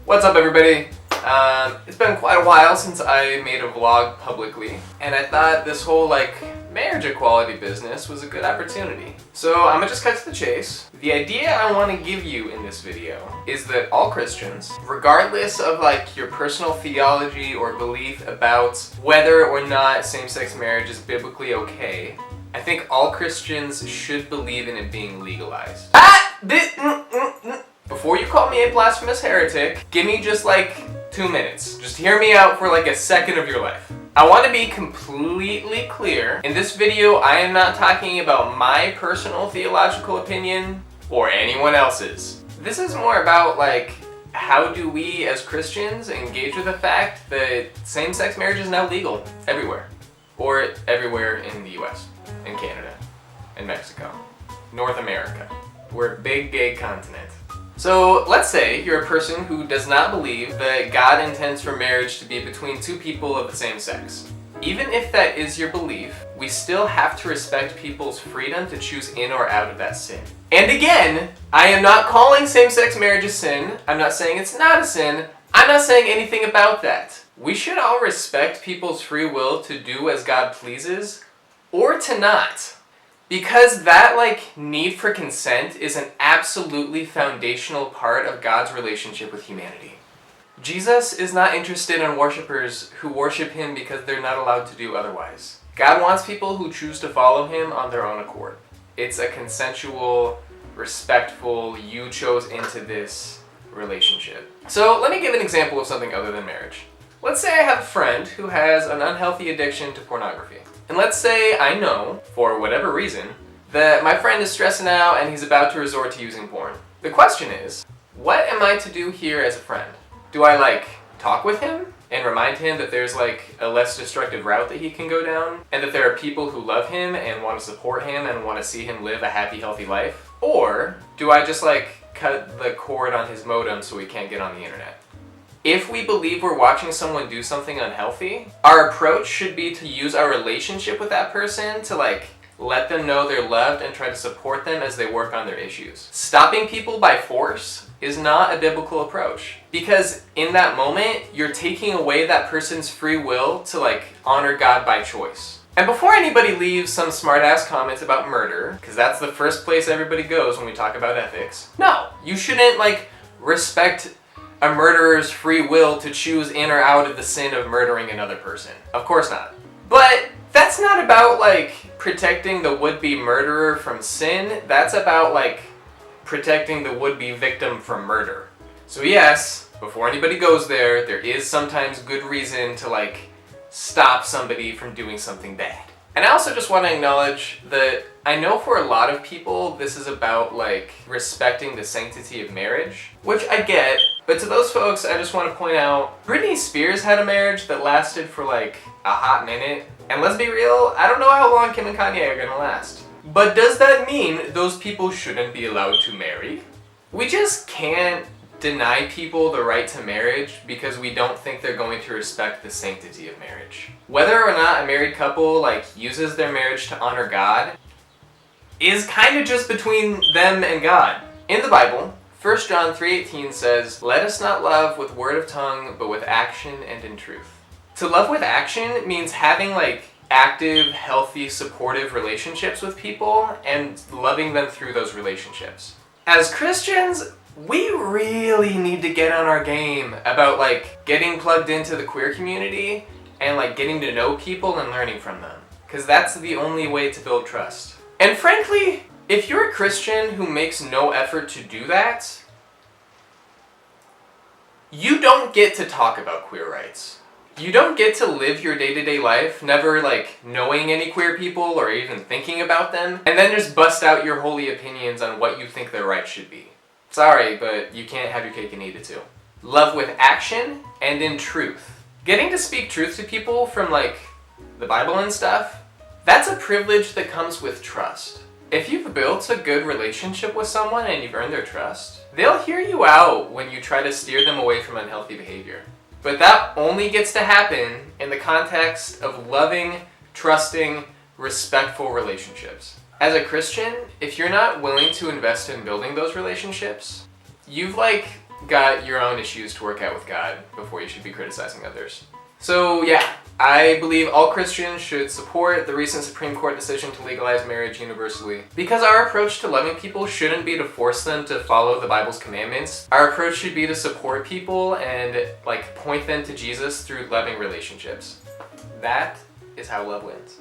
What's up, everybody? It's been quite a while since I made a vlog publicly, and I thought this whole marriage equality business was a good opportunity. So I'm gonna just cut to the chase. The idea I want to give you in this video is that all Christians, regardless of your personal theology or belief about whether or not same-sex marriage is biblically okay, I think all Christians should believe in it being legalized. Before you call me a blasphemous heretic, give me just 2 minutes. Just hear me out for a second of your life. I want to be completely clear. In this video, I am not talking about my personal theological opinion or anyone else's. This is more about how do we as Christians engage with the fact that same-sex marriage is now legal everywhere. Or everywhere in the US, in Canada, in Mexico, North America. We're a big gay continent. So let's say you're a person who does not believe that God intends for marriage to be between two people of the same sex. Even if that is your belief, we still have to respect people's freedom to choose in or out of that sin. And again, I am not calling same-sex marriage a sin. I'm not saying it's not a sin. I'm not saying anything about that. We should all respect people's free will to do as God pleases, or to not. Because that need for consent is an absolutely foundational part of God's relationship with humanity. Jesus is not interested in worshipers who worship him because they're not allowed to do otherwise. God wants people who choose to follow him on their own accord. It's a consensual, respectful, you chose into this relationship. So let me give an example of something other than marriage. Let's say I have a friend who has an unhealthy addiction to pornography. And let's say I know, for whatever reason, that my friend is stressing out and he's about to resort to using porn. The question is, what am I to do here as a friend? Do I talk with him and remind him that there's a less destructive route that he can go down, and that there are people who love him and want to support him and want to see him live a happy, healthy life? Or do I just cut the cord on his modem so he can't get on the internet? If we believe we're watching someone do something unhealthy, our approach should be to use our relationship with that person to let them know they're loved and try to support them as they work on their issues. Stopping people by force is not a biblical approach, because in that moment, you're taking away that person's free will to honor God by choice. And before anybody leaves some smart-ass comments about murder, because that's the first place everybody goes when we talk about ethics, no, you shouldn't respect a murderer's free will to choose in or out of the sin of murdering another person. Of course not. But that's not about protecting the would-be murderer from sin. That's about protecting the would-be victim from murder. So yes, before anybody goes there is sometimes good reason to stop somebody from doing something bad. And I also just want to acknowledge that I know for a lot of people this is about respecting the sanctity of marriage, which I get, but to those folks I just want to point out, Britney Spears had a marriage that lasted for a hot minute, and let's be real, I don't know how long Kim and Kanye are gonna last. But does that mean those people shouldn't be allowed to marry? We just can't deny people the right to marriage because we don't think they're going to respect the sanctity of marriage. Whether or not a married couple uses their marriage to honor God is kind of just between them and God. In the Bible, 1 John 3:18 says, "Let us not love with word of tongue, but with action and in truth." To love with action means having active, healthy, supportive relationships with people and loving them through those relationships. As Christians, we really need to get on our game about getting plugged into the queer community and getting to know people and learning from them. Because that's the only way to build trust. And frankly, if you're a Christian who makes no effort to do that, you don't get to talk about queer rights. You don't get to live your day-to-day life never knowing any queer people or even thinking about them, and then just bust out your holy opinions on what you think their rights should be. Sorry, but you can't have your cake and eat it too. Love with action and in truth. Getting to speak truth to people from the Bible and stuff, that's a privilege that comes with trust. If you've built a good relationship with someone and you've earned their trust, they'll hear you out when you try to steer them away from unhealthy behavior. But that only gets to happen in the context of loving, trusting, respectful relationships. As a Christian, if you're not willing to invest in building those relationships, you've got your own issues to work out with God before you should be criticizing others. So yeah, I believe all Christians should support the recent Supreme Court decision to legalize marriage universally. Because our approach to loving people shouldn't be to force them to follow the Bible's commandments. Our approach should be to support people and point them to Jesus through loving relationships. That is how love wins.